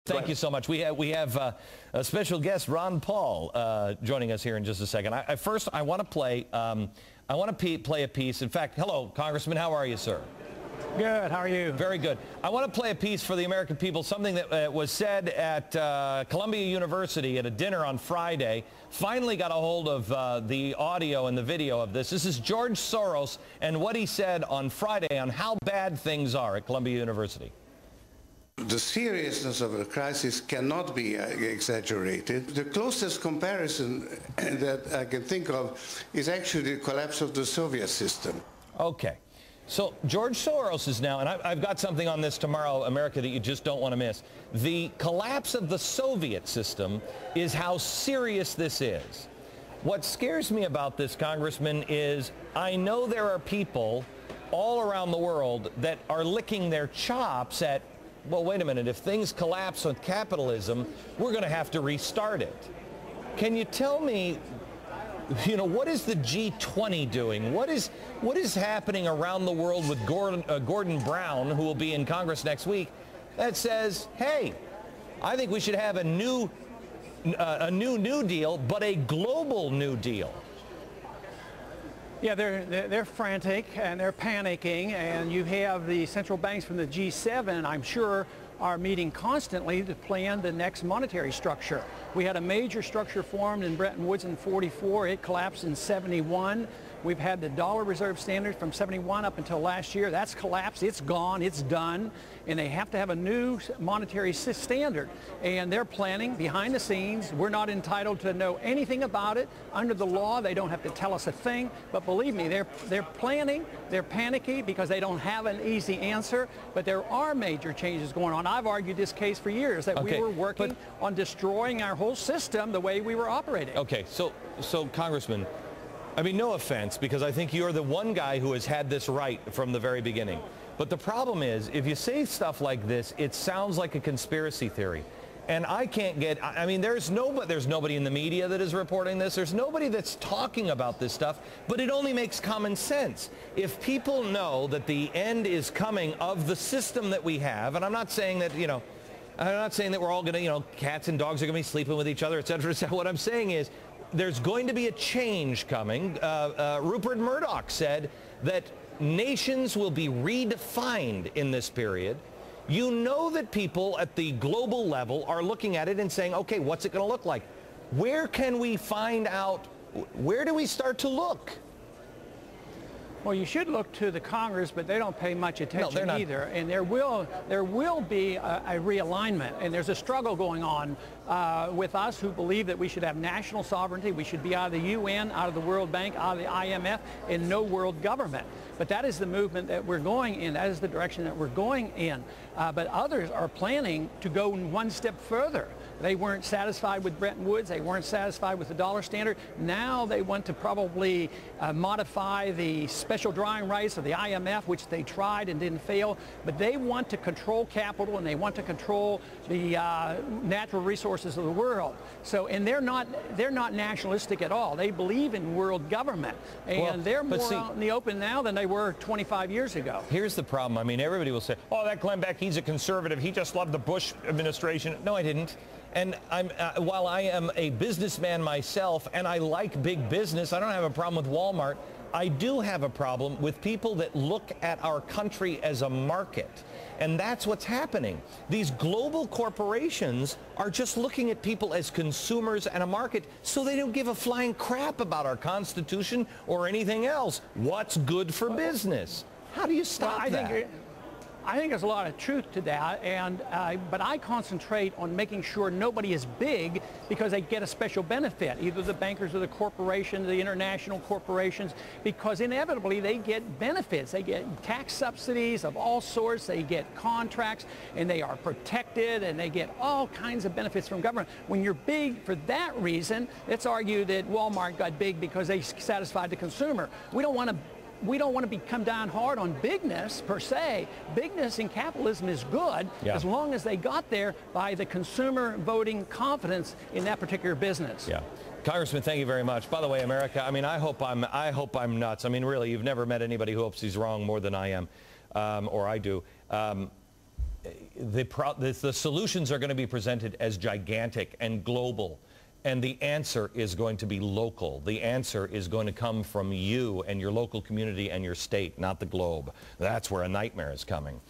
Thank you so much. We have a special guest, Ron Paul, joining us here in just a second. First, I want to play a piece. In fact, hello, Congressman. How are you, sir? Good. How are you? Very good. I want to play a piece for the American people, something that was said at Columbia University at a dinner on Friday. Finally got a hold of the audio and the video of this. This is George Soros and what he said on Friday on how bad things are at Columbia University. The seriousness of the crisis cannot be exaggerated. The closest comparison that I can think of is actually the collapse of the Soviet system. Okay. So George Soros is now, and I've got something on this tomorrow, America, that you just don't want to miss. The collapse of the Soviet system is how serious this is. What scares me about this, Congressman, is I know there are people all around the world that are licking their chops at, well, wait a minute, if things collapse with capitalism, we're going to have to restart it. Can you tell me, what is the G20 doing? What is happening around the world with Gordon Brown, who will be in Congress next week, that says, hey, I think we should have a new New Deal, but a global New Deal? Yeah, they're frantic and they're panicking, and you have the central banks from the G7, I'm sure, are meeting constantly to plan the next monetary structure. We had a major structure formed in Bretton Woods in '44. It collapsed in '71. We've had the dollar reserve standard from '71 up until last year. That's collapsed. It's gone. It's done. And they have to have a new monetary standard. And they're planning behind the scenes. We're not entitled to know anything about it. Under the law, they don't have to tell us a thing. But believe me, they're planning. They're panicky because they don't have an easy answer. But there are major changes going on. I've argued this case for years that we were working on destroying our whole system the way we were operating. Okay, so Congressman, I mean, no offense, because I think you're the one guy who has had this right from the very beginning. But the problem is, if you say stuff like this, it sounds like a conspiracy theory. And I can't get, I mean, there's nobody in the media that is reporting this. There's nobody that's talking about this stuff, but it only makes common sense. If people know that the end is coming of the system that we have, and I'm not saying that, I'm not saying that we're all going to, cats and dogs are going to be sleeping with each other, et cetera, et cetera. What I'm saying is there's going to be a change coming. Rupert Murdoch said that nations will be redefined in this period. You know that people at the global level are looking at it and saying, okay, what's it going to look like? Where can we find out? Where do we start to look? Well, you should look to the Congress, but they don't pay much attention either. And there will be a realignment, and there's a struggle going on with us who believe that we should have national sovereignty. We should be out of the UN, out of the World Bank, out of the IMF, and no world government. But that is the movement that we're going in. That is the direction that we're going in. But others are planning to go one step further. They weren't satisfied with Bretton Woods. They weren't satisfied with the dollar standard. Now they want to probably modify the special drawing rights of the IMF, which they tried and didn't fail. But they want to control capital, and they want to control the natural resources of the world. So, and they're not nationalistic at all. They believe in world government, and they're more out in the open now than they were 25 years ago. Here's the problem. I mean, everybody will say, oh, that Glenn Beck, he's a conservative. He just loved the Bush administration. No, I didn't. And while I am a businessman myself and I like big business, I don't have a problem with Walmart. I do have a problem with people that look at our country as a market. And that's what's happening. These global corporations are just looking at people as consumers and a market, so they don't give a flying crap about our Constitution or anything else. What's good for business? How do you stop that? I think there's a lot of truth to that, but I concentrate on making sure nobody is big because they get a special benefit, either the bankers or the corporations, the international corporations, because inevitably they get benefits. They get tax subsidies of all sorts, they get contracts, and they are protected, and they get all kinds of benefits from government. When you're big for that reason, let's argue that Walmart got big because they satisfied the consumer. We don't want to come down hard on bigness per se. Bigness in capitalism is good as long as they got there by the consumer voting confidence in that particular business. Yeah. Congressman, thank you very much. By the way, America, I mean, I hope I'm nuts. I mean, really, you've never met anybody who hopes he's wrong more than I am, or I do. the solutions are going to be presented as gigantic and global, and the answer is going to be local. The answer is going to come from you and your local community and your state, not the globe. That's where a nightmare is coming.